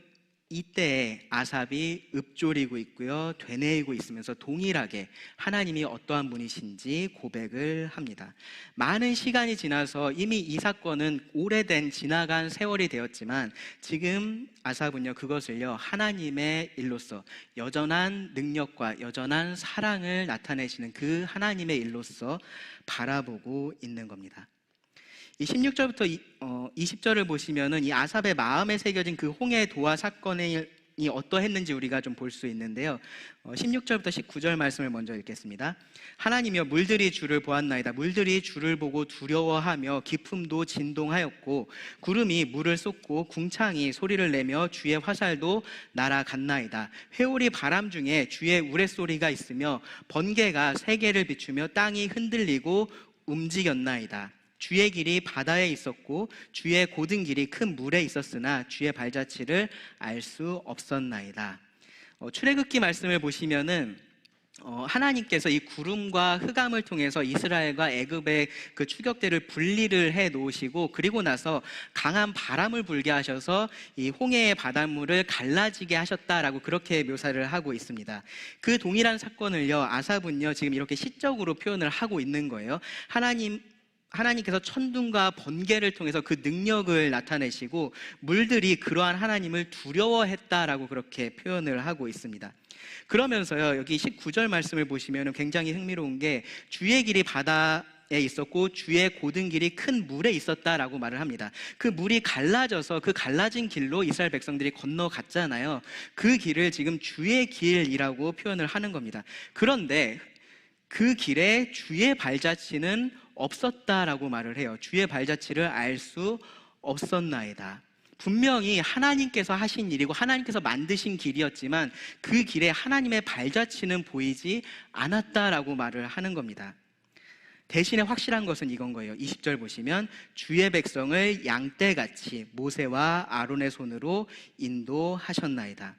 이때에 아삽이 읊조리고 있고요, 되뇌이고 있으면서 동일하게 하나님이 어떠한 분이신지 고백을 합니다. 많은 시간이 지나서 이미 이 사건은 오래된 지나간 세월이 되었지만 지금 아삽은요, 그것을요, 하나님의 일로서 여전한 능력과 여전한 사랑을 나타내시는 그 하나님의 일로서 바라보고 있는 겁니다. 이 16절부터 20절을 보시면은 이 아삽의 마음에 새겨진 그 홍해 도화 사건이 어떠했는지 우리가 좀 볼 수 있는데요. 16절부터 19절 말씀을 먼저 읽겠습니다. 하나님이여, 물들이 주를 보았나이다. 물들이 주를 보고 두려워하며 기품도 진동하였고 구름이 물을 쏟고 궁창이 소리를 내며 주의 화살도 날아갔나이다. 회오리 바람 중에 주의 우레소리가 있으며 번개가 세계를 비추며 땅이 흔들리고 움직였나이다. 주의 길이 바다에 있었고 주의 고든 길이 큰 물에 있었으나 주의 발자취를 알 수 없었나이다. 출애굽기 말씀을 보시면은 하나님께서 이 구름과 흑암을 통해서 이스라엘과 애굽의 그 추격대를 분리를 해 놓으시고, 그리고 나서 강한 바람을 불게 하셔서 이 홍해의 바닷물을 갈라지게 하셨다라고 그렇게 묘사를 하고 있습니다. 그 동일한 사건을요, 아삽은요 지금 이렇게 시적으로 표현을 하고 있는 거예요. 하나님께서 천둥과 번개를 통해서 그 능력을 나타내시고 물들이 그러한 하나님을 두려워했다라고 그렇게 표현을 하고 있습니다. 그러면서요, 여기 19절 말씀을 보시면 굉장히 흥미로운 게 주의 길이 바다에 있었고 주의 고든 길이 큰 물에 있었다라고 말을 합니다. 그 물이 갈라져서 그 갈라진 길로 이스라엘 백성들이 건너갔잖아요. 그 길을 지금 주의 길이라고 표현을 하는 겁니다. 그런데 그 길에 주의 발자취는 없었다라고 말을 해요. 주의 발자취를 알 수 없었나이다. 분명히 하나님께서 하신 일이고 하나님께서 만드신 길이었지만 그 길에 하나님의 발자취는 보이지 않았다라고 말을 하는 겁니다. 대신에 확실한 것은 이건 거예요. 20절 보시면 주의 백성을 양떼같이 모세와 아론의 손으로 인도하셨나이다.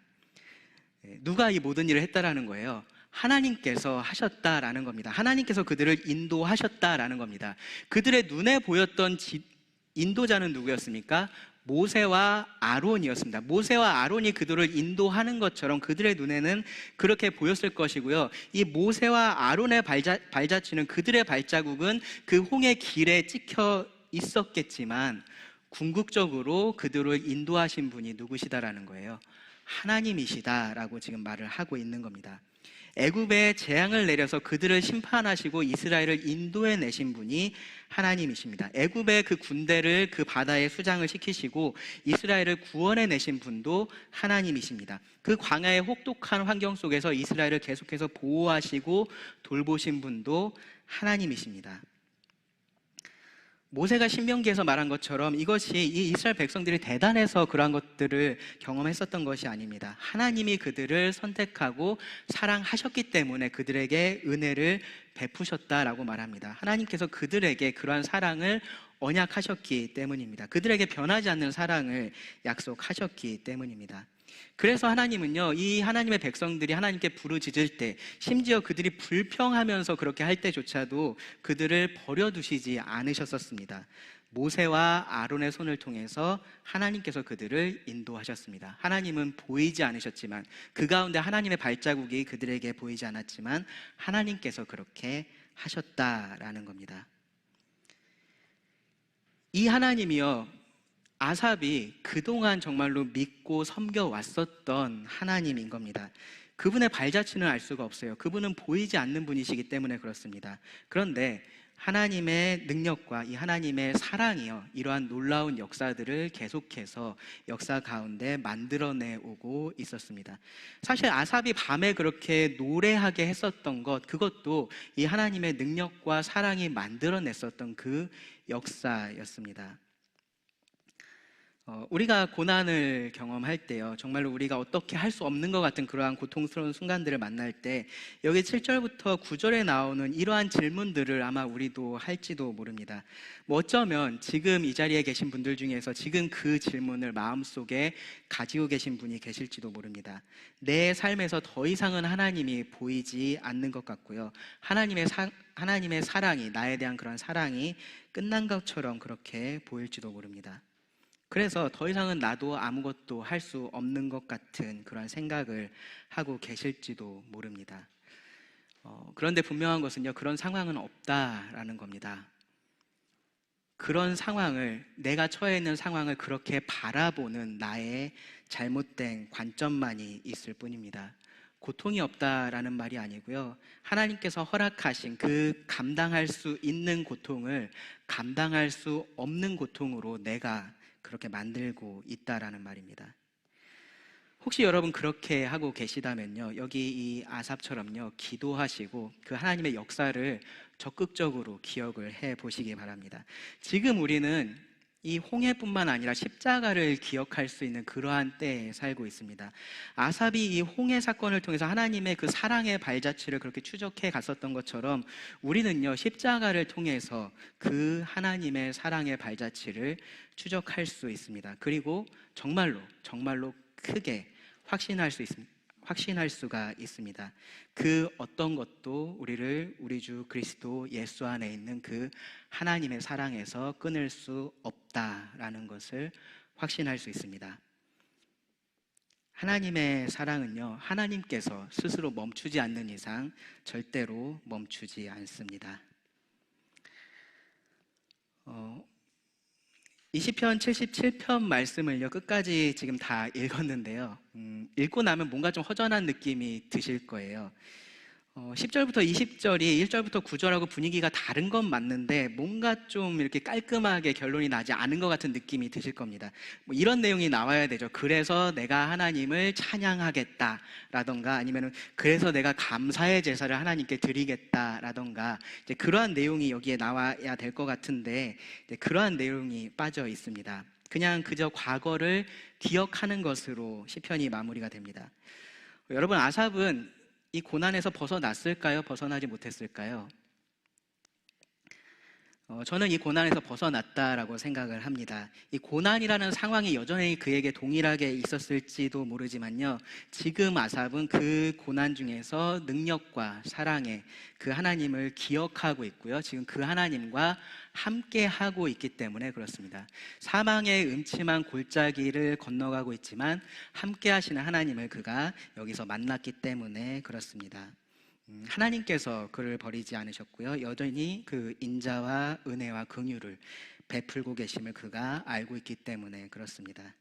누가 이 모든 일을 했다라는 거예요? 하나님께서 하셨다라는 겁니다. 하나님께서 그들을 인도하셨다라는 겁니다. 그들의 눈에 보였던 인도자는 누구였습니까? 모세와 아론이었습니다. 모세와 아론이 그들을 인도하는 것처럼 그들의 눈에는 그렇게 보였을 것이고요. 이 모세와 아론의 발자취는, 그들의 발자국은 그 홍해 길에 찍혀 있었겠지만 궁극적으로 그들을 인도하신 분이 누구시다라는 거예요? 하나님이시다라고 지금 말을 하고 있는 겁니다. 애굽에 재앙을 내려서 그들을 심판하시고 이스라엘을 인도해 내신 분이 하나님이십니다. 애굽의 그 군대를 그 바다에 수장을 시키시고 이스라엘을 구원해 내신 분도 하나님이십니다. 그 광야의 혹독한 환경 속에서 이스라엘을 계속해서 보호하시고 돌보신 분도 하나님이십니다. 모세가 신명기에서 말한 것처럼 이것이 이 이스라엘 백성들이 대단해서 그러한 것들을 경험했었던 것이 아닙니다. 하나님이 그들을 선택하고 사랑하셨기 때문에 그들에게 은혜를 베푸셨다라고 말합니다. 하나님께서 그들에게 그러한 사랑을 언약하셨기 때문입니다. 그들에게 변하지 않는 사랑을 약속하셨기 때문입니다. 그래서 하나님은요, 이 하나님의 백성들이 하나님께 부르짖을 때, 심지어 그들이 불평하면서 그렇게 할 때조차도 그들을 버려두시지 않으셨었습니다. 모세와 아론의 손을 통해서 하나님께서 그들을 인도하셨습니다. 하나님은 보이지 않으셨지만, 그 가운데 하나님의 발자국이 그들에게 보이지 않았지만 하나님께서 그렇게 하셨다라는 겁니다. 이 하나님이요, 아삽이 그동안 정말로 믿고 섬겨왔었던 하나님인 겁니다. 그분의 발자취는 알 수가 없어요. 그분은 보이지 않는 분이시기 때문에 그렇습니다. 그런데 하나님의 능력과 이 하나님의 사랑이요, 이러한 놀라운 역사들을 계속해서 역사 가운데 만들어내 오고 있었습니다. 사실 아삽이 밤에 그렇게 노래하게 했었던 것, 그것도 이 하나님의 능력과 사랑이 만들어냈었던 그 역사였습니다. 우리가 고난을 경험할 때요, 정말로 우리가 어떻게 할 수 없는 것 같은 그러한 고통스러운 순간들을 만날 때 여기 7절부터 9절에 나오는 이러한 질문들을 아마 우리도 할지도 모릅니다. 뭐 어쩌면 지금 이 자리에 계신 분들 중에서 지금 그 질문을 마음속에 가지고 계신 분이 계실지도 모릅니다. 내 삶에서 더 이상은 하나님이 보이지 않는 것 같고요, 하나님의 사랑이, 나에 대한 그런 사랑이 끝난 것처럼 그렇게 보일지도 모릅니다. 그래서 더 이상은 나도 아무것도 할 수 없는 것 같은 그런 생각을 하고 계실지도 모릅니다. 그런데 분명한 것은요, 그런 상황은 없다라는 겁니다. 그런 상황을, 내가 처해 있는 상황을 그렇게 바라보는 나의 잘못된 관점만이 있을 뿐입니다. 고통이 없다라는 말이 아니고요, 하나님께서 허락하신 그 감당할 수 있는 고통을 감당할 수 없는 고통으로 내가 그렇게 만들고 있다라는 말입니다. 혹시 여러분 그렇게 하고 계시다면요, 여기 이 아삽처럼요, 기도하시고 그 하나님의 역사를 적극적으로 기억을 해 보시기 바랍니다. 지금 우리는 이 홍해뿐만 아니라 십자가를 기억할 수 있는 그러한 때에 살고 있습니다. 아삽이 이 홍해 사건을 통해서 하나님의 그 사랑의 발자취를 그렇게 추적해 갔었던 것처럼 우리는요, 십자가를 통해서 그 하나님의 사랑의 발자취를 추적할 수 있습니다. 그리고 정말로 크게 확신할 수가 있습니다. 그 어떤 것도 우리를 우리 주 그리스도 예수 안에 있는 그 하나님의 사랑에서 끊을 수 없다라는 것을 확신할 수 있습니다. 하나님의 사랑은요, 하나님께서 스스로 멈추지 않는 이상 절대로 멈추지 않습니다. 이 시편 77편 말씀을요, 끝까지 지금 다 읽었는데요, 읽고 나면 뭔가 좀 허전한 느낌이 드실 거예요. 10절부터 20절이 1절부터 9절하고 분위기가 다른 건 맞는데 뭔가 좀 이렇게 깔끔하게 결론이 나지 않은 것 같은 느낌이 드실 겁니다. 뭐 이런 내용이 나와야 되죠. 그래서 내가 하나님을 찬양하겠다라던가, 아니면은 그래서 내가 감사의 제사를 하나님께 드리겠다라던가, 이제 그러한 내용이 여기에 나와야 될 것 같은데, 이제 그러한 내용이 빠져 있습니다. 그냥 그저 과거를 기억하는 것으로 시편이 마무리가 됩니다. 여러분, 아삽은 이 고난에서 벗어났을까요? 벗어나지 못했을까요? 저는 이 고난에서 벗어났다라고 생각을 합니다. 이 고난이라는 상황이 여전히 그에게 동일하게 있었을지도 모르지만요, 지금 아삽은 그 고난 중에서 능력과 사랑의 그 하나님을 기억하고 있고요, 지금 그 하나님과 함께 하고 있기 때문에 그렇습니다. 사망의 음침한 골짜기를 건너가고 있지만 함께 하시는 하나님을 그가 여기서 만났기 때문에 그렇습니다. 하나님께서 그를 버리지 않으셨고요, 여전히 그 인자와 은혜와 긍휼을 베풀고 계심을 그가 알고 있기 때문에 그렇습니다.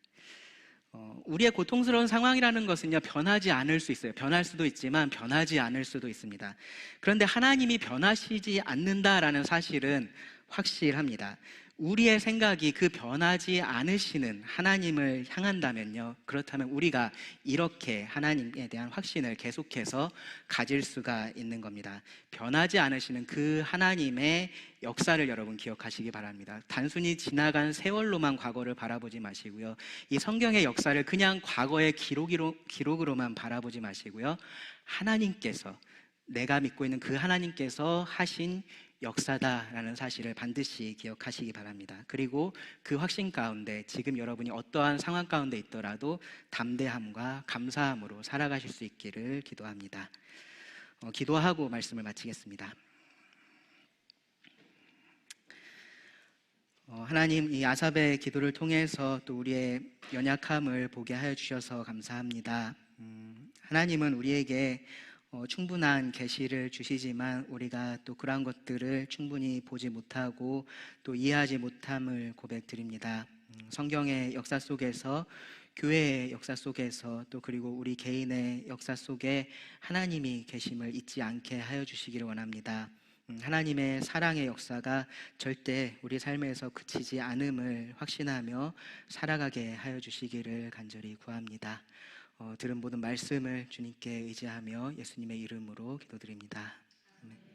우리의 고통스러운 상황이라는 것은요, 변하지 않을 수 있어요. 변할 수도 있지만 변하지 않을 수도 있습니다. 그런데 하나님이 변하시지 않는다라는 사실은 확실합니다. 우리의 생각이 그 변하지 않으시는 하나님을 향한다면요, 그렇다면 우리가 이렇게 하나님에 대한 확신을 계속해서 가질 수가 있는 겁니다. 변하지 않으시는 그 하나님의 역사를 여러분 기억하시기 바랍니다. 단순히 지나간 세월로만 과거를 바라보지 마시고요, 이 성경의 역사를 그냥 과거의 기록으로만 바라보지 마시고요, 하나님께서, 내가 믿고 있는 그 하나님께서 하신 역사다라는 사실을 반드시 기억하시기 바랍니다. 그리고 그 확신 가운데 지금 여러분이 어떠한 상황 가운데 있더라도 담대함과 감사함으로 살아가실 수 있기를 기도합니다. 기도하고 말씀을 마치겠습니다. 하나님, 이 아삽의 기도를 통해서 또 우리의 연약함을 보게 하여 주셔서 감사합니다. 하나님은 우리에게 충분한 계시를 주시지만 우리가 또 그러한 것들을 충분히 보지 못하고 또 이해하지 못함을 고백드립니다. 성경의 역사 속에서, 교회의 역사 속에서, 또 그리고 우리 개인의 역사 속에 하나님이 계심을 잊지 않게 하여 주시기를 원합니다. 하나님의 사랑의 역사가 절대 우리 삶에서 그치지 않음을 확신하며 살아가게 하여 주시기를 간절히 구합니다. 들은 모든 말씀을 주님께 의지하며 예수님의 이름으로 기도드립니다. 아멘.